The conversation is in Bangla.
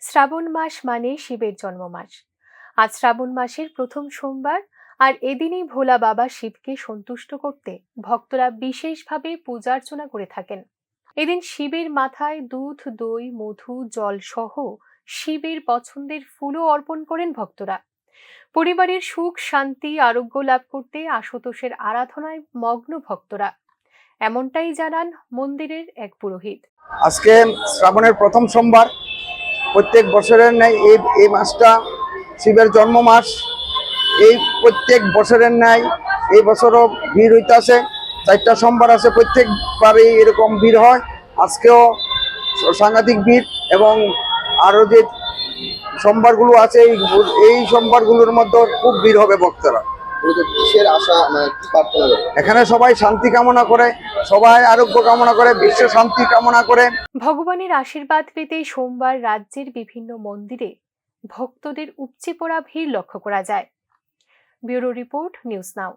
শ্রাবণ মাস মানে শিবের জন্ম মাস। আজ শ্রাবণ মাসের প্রথম সোমবার, আর এদিনেই ভোলা বাবা শিবকে সন্তুষ্ট করতে ভক্তরা বিশেষভাবে পূজা অর্চনা করে থাকেন। এদিন শিবের মাথায় দুধ, দই, মধু, জল সহ শিবের পছন্দের ফুলও অর্পণ করেন ভক্তরা। পরিবারের সুখ, শান্তি, আরোগ্য লাভ করতে আশুতোষের আরাধনায় মগ্ন ভক্তরা, এমনটাই জানান মন্দিরের এক পুরোহিত। আজকে শ্রাবণের প্রথম সোমবার। প্রত্যেক বছরের ন্যায় এই মাসটা শিবের জন্ম মাস। এই প্রত্যেক বছরের ন্যায় এই বছরও ভিড় হইতেছে। 4টা সোমবার আছে, প্রত্যেকবারই এরকম ভিড় হয়। আজকেও সাংঘাতিক ভিড়, এবং আরও যে সোমবারগুলো আছে এই সোমবারগুলোর মধ্যে খুব ভিড় হবে ভক্তরা। কিসের আশা, কি প্রার্থনা করে? এখানে সবাই শান্তি কামনা করে, সবাই আরোগ্য কামনা করে, বিশ্ব শান্তি কামনা করে। ভগবানের আশীর্বাদ পেতে সোমবার রাজ্যের বিভিন্ন মন্দিরে ভক্তদের উপচে পড়া ভিড় লক্ষ্য করা যায়। Bureau report, news now.